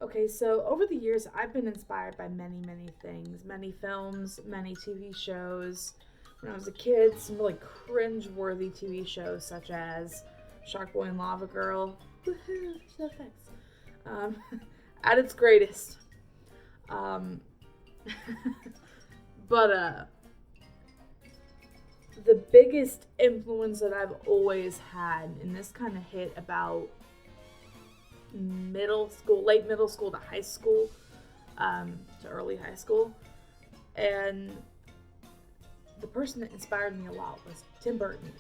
Okay, so over the years, I've been inspired by many, many things, many films, many TV shows. When I was a kid, some really cringe-worthy TV shows such as Shark Boy and Lava Girl. Woohoo! Visual effects. Um, at its greatest. Um, but the biggest influence that I've always had, and this kind of hit about middle school, late middle school to high school, to early high school. And the person that inspired me a lot was Tim Burton.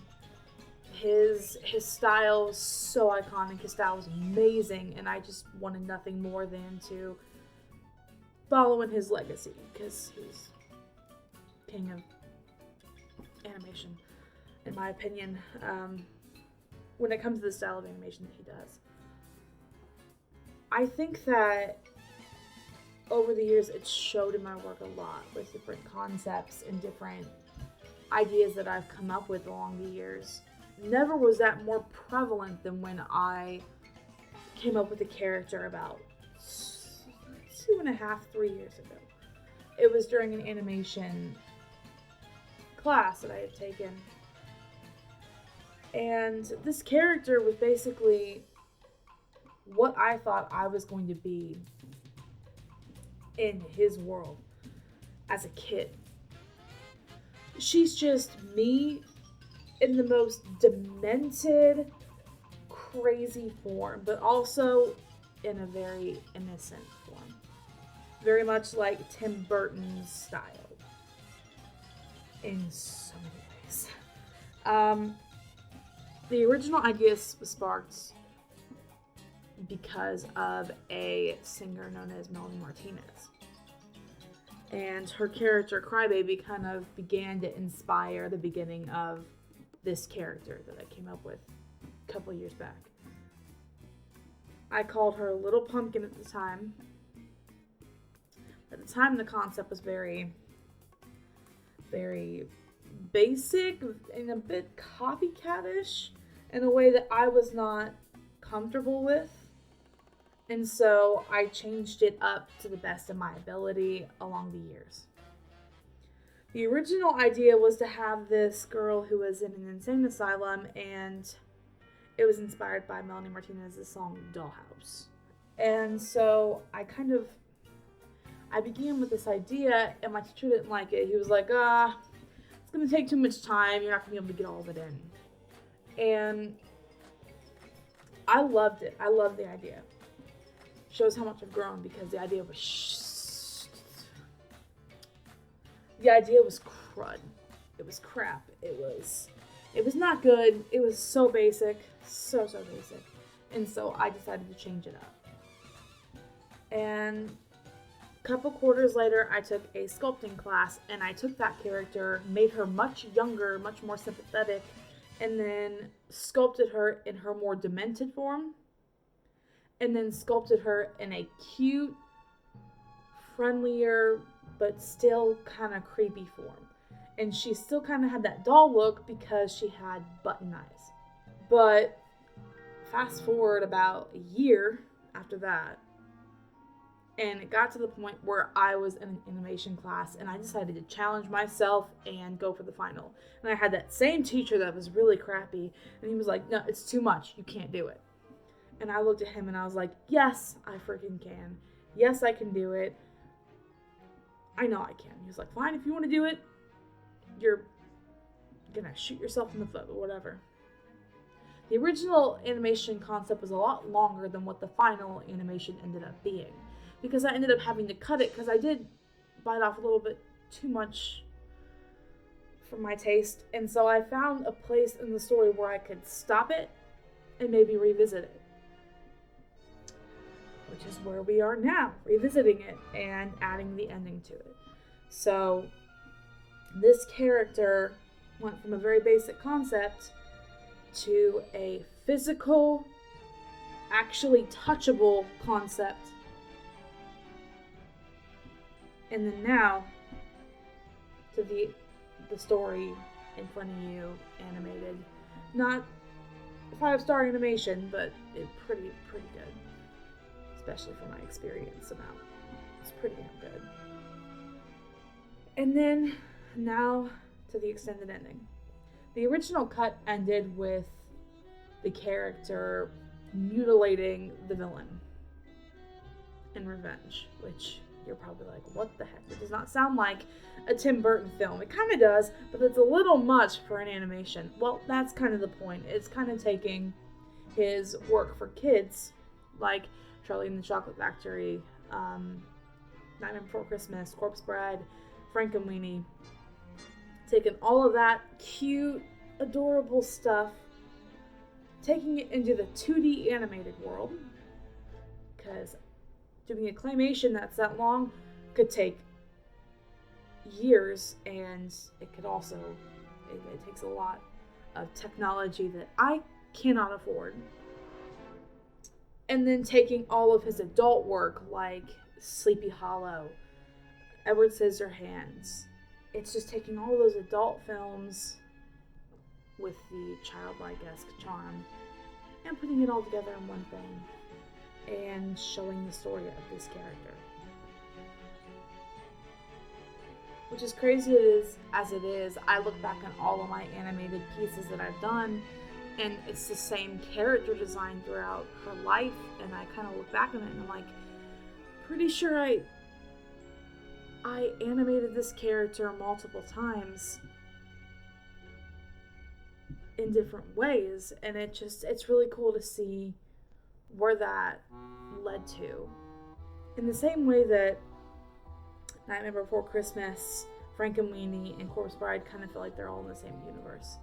His style is so iconic. His style is amazing, and I just wanted nothing more than to follow in his legacy because he's king of animation, in my opinion. When it comes to the style of animation that he does, I think that over the years it's showed in my work a lot with different concepts and different ideas that I've come up with along the years. Never was that more prevalent than when I came up with a character about 2.5, 3 years ago. It was during an animation class that I had taken. And this character was basically what I thought I was going to be in his world as a kid. She's just me in the most demented, crazy form, but also in a very innocent form. Very much like Tim Burton's style in so many ways. The original idea was sparked because of a singer known as Melanie Martinez. And her character, Crybaby, kind of began to inspire the beginning of this character that I came up with a couple years back. I called her Lil'Punkin at the time. At the time, the concept was very, very basic and a bit copycatish in a way that I was not comfortable with. And so I changed it up to the best of my ability along the years. The original idea was to have this girl who was in an insane asylum, and it was inspired by Melanie Martinez's song Dollhouse. And so I began with this idea, and my teacher didn't like it. He was like, it's going to take too much time. You're not going to be able to get all of it in. And I loved it. I loved the idea. Shows how much I've grown because the idea was crud. It was crap. It was not good. It was so basic. So basic. And so I decided to change it up. And a couple quarters later, I took a sculpting class, and I took that character, made her much younger, much more sympathetic, and then sculpted her in her more demented form, and then sculpted her in a cute, friendlier, but still kind of creepy form. And she still kind of had that doll look because she had button eyes. But fast forward about a year after that, and it got to the point where I was in an animation class, and I decided to challenge myself and go for the final. And I had that same teacher that was really crappy, and he was like, no, it's too much. You can't do it. And I looked at him and I was like, yes, I freaking can. Yes, I can do it. I know I can. He was like, fine, if you want to do it, you're gonna shoot yourself in the foot or whatever. The original animation concept was a lot longer than what the final animation ended up being, because I ended up having to cut it because I did bite off a little bit too much for my taste. And so I found a place in the story where I could stop it and maybe revisit it, which is where we are now, revisiting it and adding the ending to it. So this character went from a very basic concept to a physical, actually touchable concept. And then now to the story in front of you, animated. Not 5-star animation, but pretty good. especially for my experience amount. It's pretty damn good. And then, now to the extended ending. The original cut ended with the character mutilating the villain in revenge, which you're probably like, what the heck? It does not sound like a Tim Burton film. It kind of does, but it's a little much for an animation. Well, that's kind of the point. It's kind of taking his work for kids, like Charlie and the Chocolate Factory, Nightmare Before Christmas, Corpse Bride, Frankenweenie, taking all of that cute, adorable stuff, taking it into the 2D animated world, because doing a claymation that's that long could take years, and it could also, it takes a lot of technology that I cannot afford. And then taking all of his adult work, like Sleepy Hollow, Edward Scissorhands. It's just taking all those adult films with the childlike-esque charm and putting it all together in one thing and showing the story of this character. Which is crazy as it is, I look back on all of my animated pieces that I've done, and it's the same character design throughout her life, and I kind of look back on it and I'm like, pretty sure I animated this character multiple times in different ways, and it's really cool to see where that led to. In the same way that Nightmare Before Christmas, Frankenweenie, and Corpse Bride kind of feel like they're all in the same universe.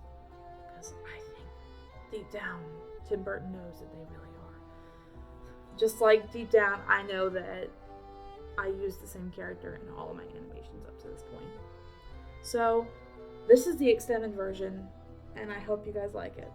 Because I think deep down, Tim Burton knows that they really are. Just like deep down, I know that I use the same character in all of my animations up to this point. So, this is the extended version, and I hope you guys like it.